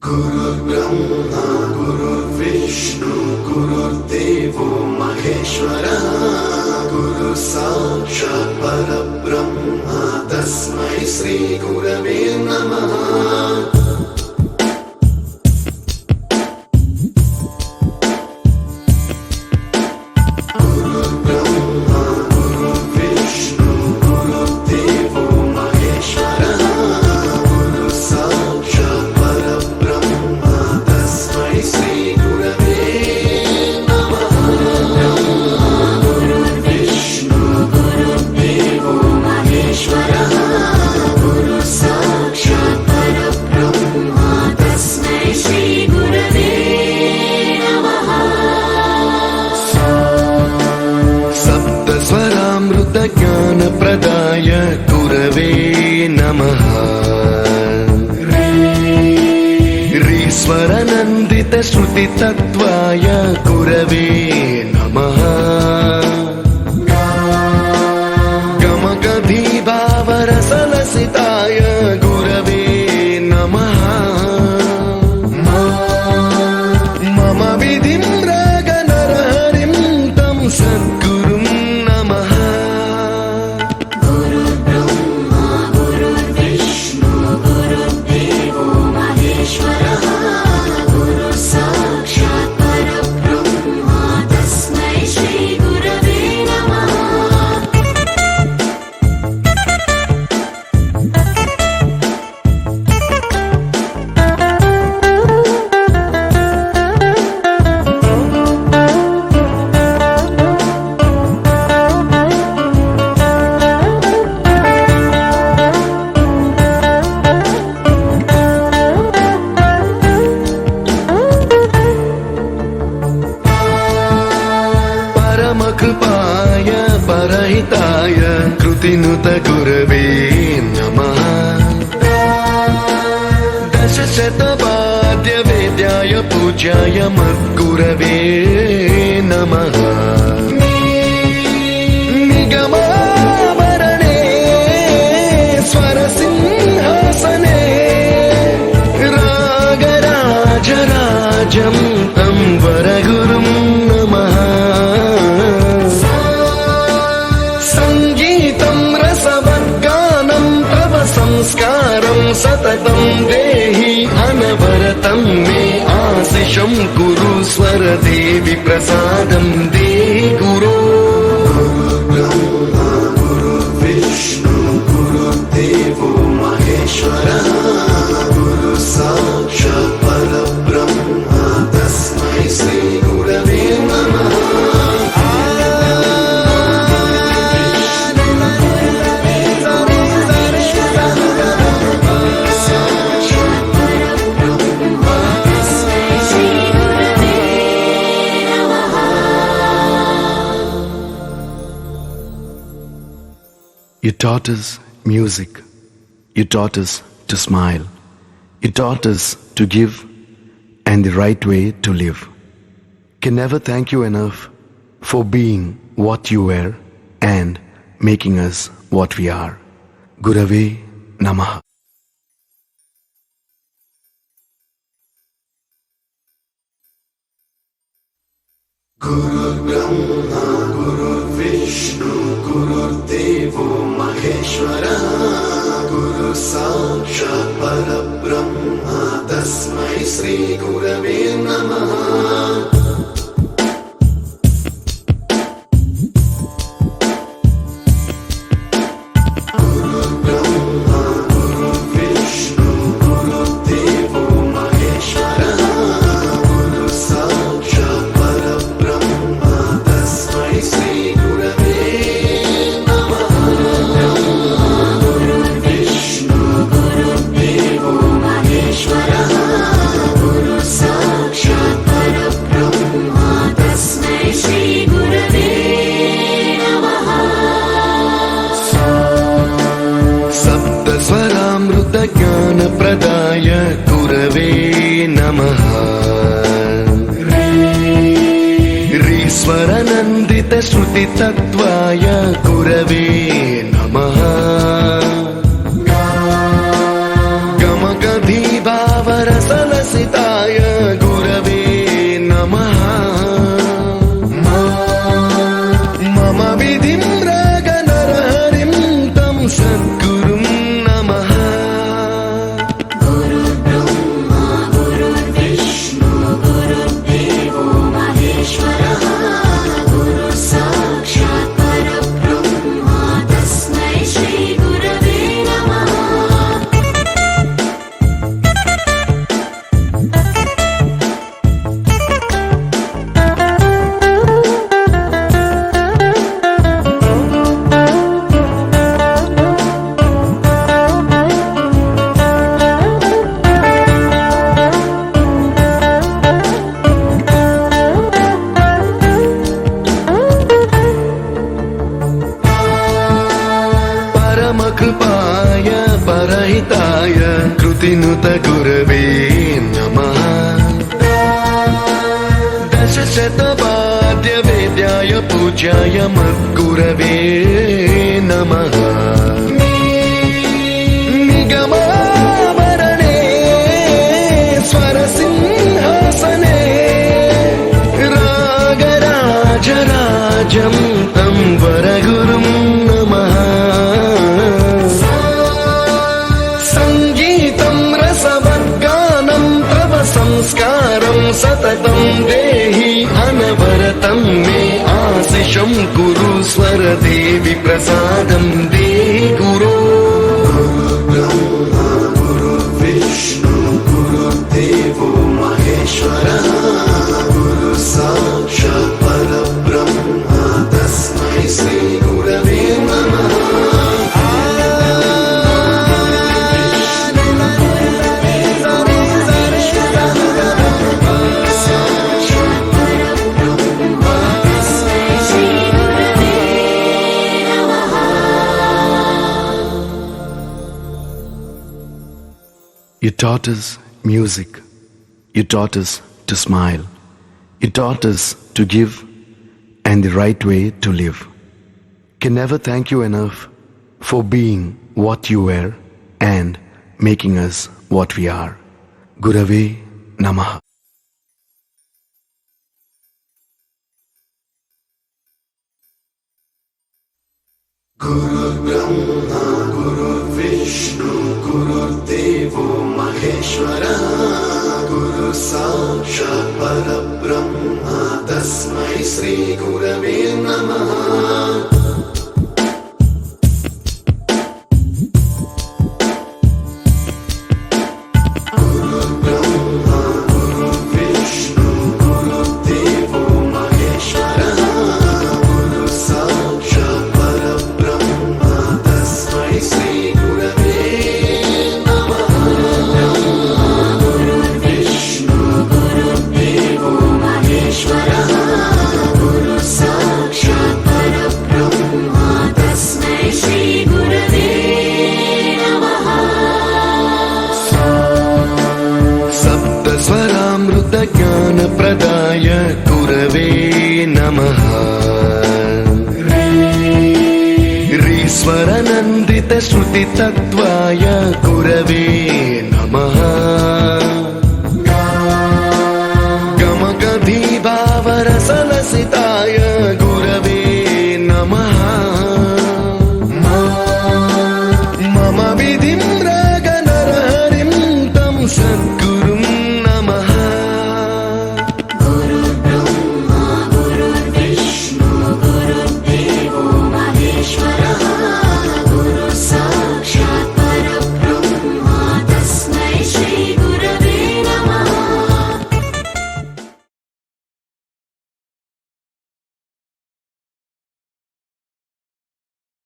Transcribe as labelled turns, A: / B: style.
A: गुरुर्ब्रह्मा गुरुर्विष्णु गुरुर्देवो महेश्वरः गुरु साक्षात् परब्रह्म तस्मै श्री गुरवे नमः।
B: ज्ञान प्रदाय गुरवे नमः। रीश्वरनन्दित श्रुति तत्त्वाय गुरवे नमः। गमगभीभावरसलसिताय गुरवे नमः। मम विधिं रागनरहरिं तं सद्गुरुं नमः। कृपाय परहिताय कृतिनुत गुरवे नमः। दशशतवाद्य वेद्याय पूज्याय मद्गुरवे नमः। निगमाभरणे स्वरसिंहासने रागराजराजं अम्बरगुरुं नमः। संस्कारं सततं देहि अनवरतं मे आशिषं कुरु स्वरदेवि प्रसादं देहि गुरो।
A: गुरुर्ब्रह्मा गुरुर्विष्णु गुरुर्देवो महेश्वरः गुरु साक्षात् परब्रह्म तस्मै श्री गुरवे नमः।
B: You taught us music. You taught us to smile. You taught us to give and the right way to live. Can never thank you enough for being what you were and making us what we are. Gurave Namaha.
A: गुरुर्ब्रह्मा गुरुर्विष्णु गुरुर्देवो महेश्वरः गुरु साक्षात् परब्रह्म तस्मै श्री गुरवे नमः।
B: ज्ञान प्रदाय गुरवे नमः। ईश्वरनन्दित श्रुति तत्त्वाय गुरवे नमः। गमगभीभावरसलसि गुणरहिताय कृतिनुत गुरवे नमः दशशतवाद्यवेद्याय पूज्याय मद्गुरवे नमः निगमावरणे स्वरसिंहासने रागराजराजं तं वरगुरुं नमः सङ्गीतं रसवद्गानं तव संस्कारं सततं देहि अनवरतं मे आशिषं कुरु स्वरदेवि प्रसादं देहि गुरो
A: ब्रह्मा गुरुर्विष्णु गुरुर्देवो महेश्वरः गुरु साक्षात् परब्रह्म तस्मै श्री गुरवे नमः
B: You taught us music. You taught us to smile. You taught us to give and the right way to live. Can never thank you enough for being what you were and making us what we are. Gurave Namaha.
A: गुरुर्ब्रह्मा गुरुर्विष्णु गुरुर्देवो महेश्वरः गुरु साक्षात् परब्रह्म तस्मै श्री गुरवे नमः
B: ज्ञानप्रदाय गुरवे नमः रीश्वरनन्दित श्रुतितत्त्वाय गुरवे नमः